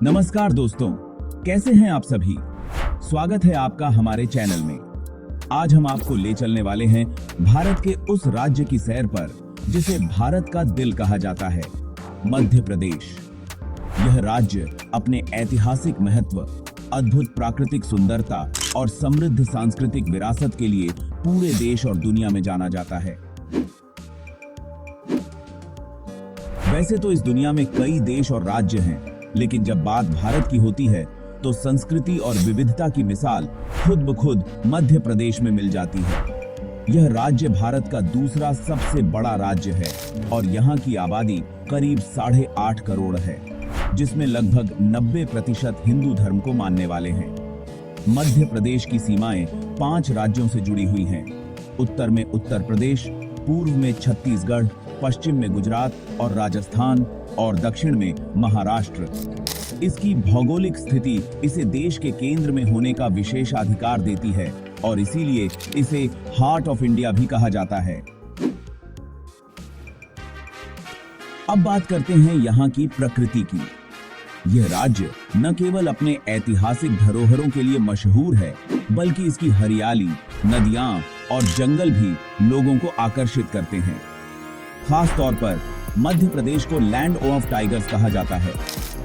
नमस्कार दोस्तों, कैसे हैं आप सभी। स्वागत है आपका हमारे चैनल में। आज हम आपको ले चलने वाले हैं भारत के उस राज्य की सैर पर जिसे भारत का दिल कहा जाता है, मध्य प्रदेश। यह राज्य अपने ऐतिहासिक महत्व, अद्भुत प्राकृतिक सुंदरता और समृद्ध सांस्कृतिक विरासत के लिए पूरे देश और दुनिया में जाना जाता है। वैसे तो इस दुनिया में कई देश और राज्य हैं, लेकिन जब बात भारत की होती है तो संस्कृति और विविधता की मिसाल खुद ब खुद मध्य प्रदेश में मिल जाती है। यह राज्य भारत का दूसरा सबसे बड़ा राज्य है और यहाँ की आबादी करीब 8.5 करोड़ है, जिसमें लगभग 90% हिंदू धर्म को मानने वाले हैं। मध्य प्रदेश की सीमाएं 5 राज्यों से जुड़ी हुई हैं। उत्तर में उत्तर प्रदेश, पूर्व में छत्तीसगढ़, पश्चिम में गुजरात और राजस्थान और दक्षिण में महाराष्ट्र। इसकी भौगोलिक स्थिति इसे देश के केंद्र में होने का विशेषाधिकार देती है और इसीलिए इसे हार्ट ऑफ इंडिया भी कहा जाता है। अब बात करते हैं यहाँ की प्रकृति की। यह राज्य न केवल अपने ऐतिहासिक धरोहरों के लिए मशहूर है, बल्कि इसकी हरियाली, नदियां और जंगल भी लोगों को आकर्षित करते हैं। खास तौर पर मध्य प्रदेश को लैंड ऑफ टाइगर्स कहा जाता है।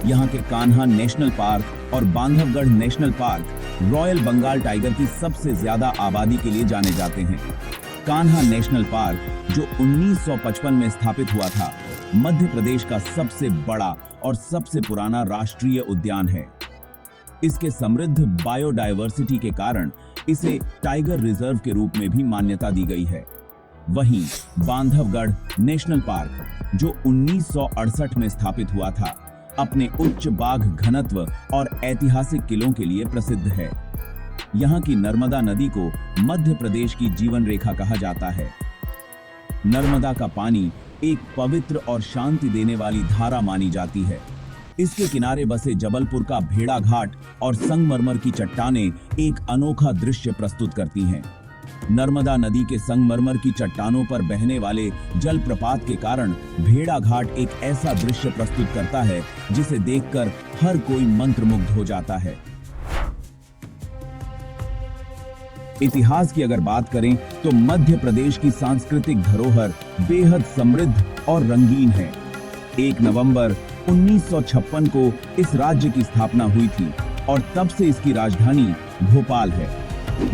यहाँ के कान्हा नेशनल पार्क और Bandhavgarh national park royal Bengal tiger की सबसे ज्यादा आबादी के लिए जाने जाते हैं। कान्हा नेशनल पार्क, जो 1955 में स्थापित हुआ था, मध्य प्रदेश का सबसे बड़ा और सबसे पुराना राष्ट्रीय उद्यान है। इसके समृद्ध बायोडायवर्सिटी के कारण इसे टाइगर रिजर्व के रूप में भी मान्यता दी गई है। वहीं बांधवगढ़ नेशनल पार्क, जो 1968 में स्थापित हुआ था, अपने उच्च बाघ घनत्व और ऐतिहासिक किलों के लिए प्रसिद्ध है। यहाँ की नर्मदा नदी को मध्य प्रदेश की जीवन रेखा कहा जाता है। नर्मदा का पानी एक पवित्र और शांति देने वाली धारा मानी जाती है। इसके किनारे बसे जबलपुर का भेड़ा घाट और संगमरमर की चट्टानें एक अनोखा दृश्य प्रस्तुत करती हैं। नर्मदा नदी के संगमरमर की चट्टानों पर बहने वाले जलप्रपात के कारण भेड़ा घाट एक ऐसा दृश्य प्रस्तुत करता है जिसे देखकर हर कोई मंत्रमुग्ध हो जाता है। इतिहास की अगर बात करें तो मध्य प्रदेश की सांस्कृतिक धरोहर बेहद समृद्ध और रंगीन है। 1 नवंबर 1956 को इस राज्य की स्थापना हुई थी और तब से इसकी राजधानी भोपाल है।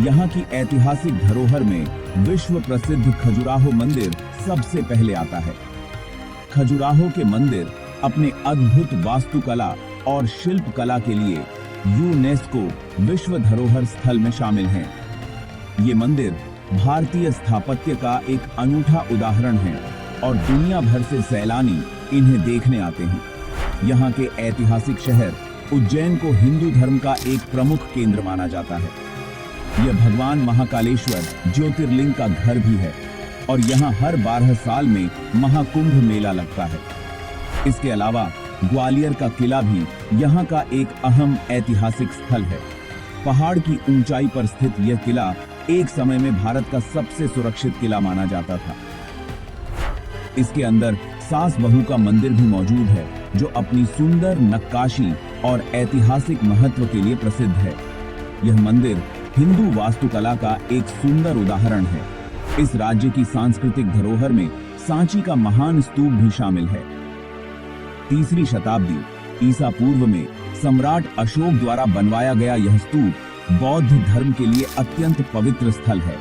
यहाँ की ऐतिहासिक धरोहर में विश्व प्रसिद्ध खजुराहो मंदिर सबसे पहले आता है। खजुराहो के मंदिर अपने अद्भुत वास्तुकला और शिल्प कला के लिए यूनेस्को विश्व धरोहर स्थल में शामिल हैं। ये मंदिर भारतीय स्थापत्य का एक अनूठा उदाहरण है और दुनिया भर से सैलानी इन्हें देखने आते हैं। यहाँ के ऐतिहासिक शहर उज्जैन को हिंदू धर्म का एक प्रमुख केंद्र माना जाता है। यह भगवान महाकालेश्वर ज्योतिर्लिंग का घर भी है और यहाँ हर 12 साल में महाकुंभ मेला लगता है। इसके अलावा ग्वालियर का किला भी यहाँ का एक अहम ऐतिहासिक स्थल है। पहाड़ की ऊंचाई पर स्थित यह किला एक समय में भारत का सबसे सुरक्षित किला माना जाता था। इसके अंदर सास बहू का मंदिर भी मौजूद है, जो अपनी सुंदर नक्काशी और ऐतिहासिक महत्व के लिए प्रसिद्ध है। यह मंदिर हिंदू वास्तुकला का एक सुंदर उदाहरण है। इस राज्य की सांस्कृतिक धरोहर में सांची का महान स्तूप भी शामिल है। 3री शताब्दी ईसा पूर्व में सम्राट अशोक द्वारा बनवाया गया यह स्तूप बौद्ध धर्म के लिए अत्यंत पवित्र स्थल है।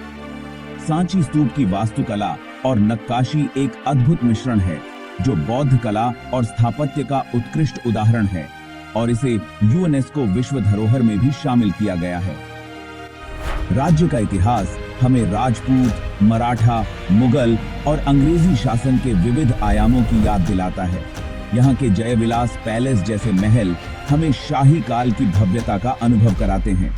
सांची स्तूप की वास्तुकला और नक्काशी एक अद्भुत मिश्रण है, जो बौद्ध कला और स्थापत्य का उत्कृष्ट उदाहरण है और इसे यूनेस्को विश्व धरोहर में भी शामिल किया गया है। राज्य का इतिहास हमें राजपूत, मराठा, मुगल और अंग्रेजी शासन के विविध आयामों की याद दिलाता है। यहाँ के जयविलास पैलेस जैसे महल हमें शाही काल की भव्यता का अनुभव कराते हैं।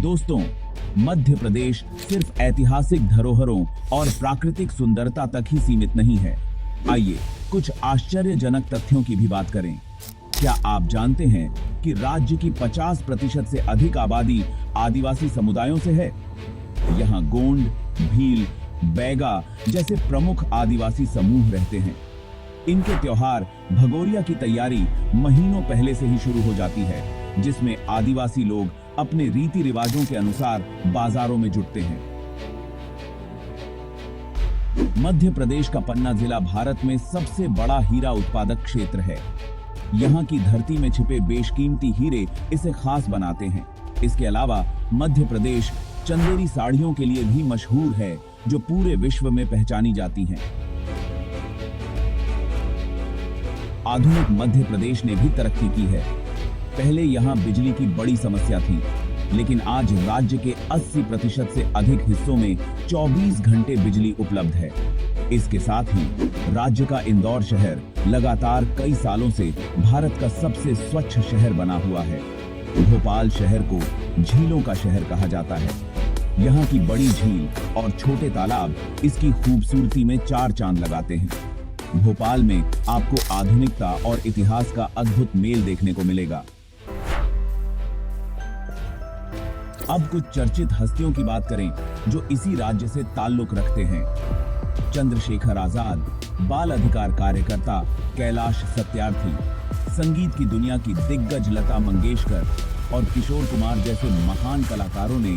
दोस्तों, मध्य प्रदेश सिर्फ ऐतिहासिक धरोहरों और प्राकृतिक सुंदरता तक ही सीमित नहीं है। आइए कुछ आश्चर्यजनक तथ्यों की भी बात करें। क्या आप जानते हैं कि राज्य की 50% से अधिक आबादी आदिवासी समुदायों से है? यहाँ गोंड, भील, बैगा जैसे प्रमुख आदिवासी समूह रहते हैं। इनके त्योहार भगोरिया की तैयारी महीनों पहले से ही शुरू हो जाती है, जिसमें आदिवासी लोग अपने रीति रिवाजों के अनुसार बाजारों में जुटते हैं। मध्य प्रदेश का पन्ना जिला भारत में सबसे बड़ा हीरा उत्पादक क्षेत्र है। यहाँ की धरती में छिपे बेशकीमती हीरे इसे खास बनाते हैं। इसके अलावा मध्य प्रदेश चंदेरी साड़ियों के लिए भी मशहूर है, जो पूरे विश्व में पहचानी जाती हैं। आधुनिक मध्य प्रदेश ने भी तरक्की की है। पहले यहाँ बिजली की बड़ी समस्या थी, लेकिन आज राज्य के 80% से अधिक हिस्सों में 24 घंटे बिजली उपलब्ध है। इसके साथ ही राज्य का इंदौर शहर लगातार कई सालों से भारत का सबसे स्वच्छ शहर बना हुआ है। भोपाल शहर को झीलों का शहर कहा जाता है। यहाँ की बड़ी झील और छोटे तालाब इसकी खूबसूरती में चार चांद लगाते हैं। भोपाल में आपको आधुनिकता और इतिहास का अद्भुत मेल देखने को मिलेगा। अब कुछ चर्चित हस्तियों की बात करें जो इसी राज्य से ताल्लुक रखते हैं। चंद्रशेखर आजाद, बाल अधिकार कार्यकर्ता कैलाश सत्यार्थी, संगीत की दुनिया की दिग्गज लता मंगेशकर और किशोर कुमार जैसे महान कलाकारों ने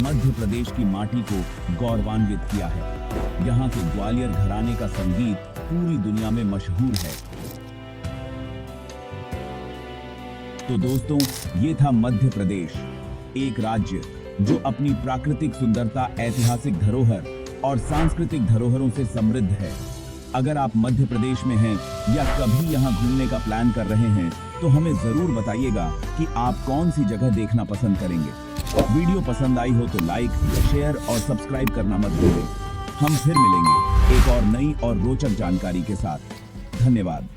मध्य प्रदेश की माटी को गौरवान्वित किया है। यहाँ के ग्वालियर घराने का संगीत पूरी दुनिया में मशहूर है। तो दोस्तों, ये था मध्य प्रदेश, एक राज्य जो अपनी प्राकृतिक सुंदरता, ऐतिहासिक धरोहर और सांस्कृतिक धरोहरों से समृद्ध है। अगर आप मध्य प्रदेश में हैं या कभी यहाँ घूमने का प्लान कर रहे हैं, तो हमें जरूर बताइएगा कि आप कौन सी जगह देखना पसंद करेंगे। वीडियो पसंद आई हो तो लाइक, शेयर और सब्सक्राइब करना मत भूलें। हम फिर मिलेंगे एक और नई और रोचक जानकारी के साथ। धन्यवाद।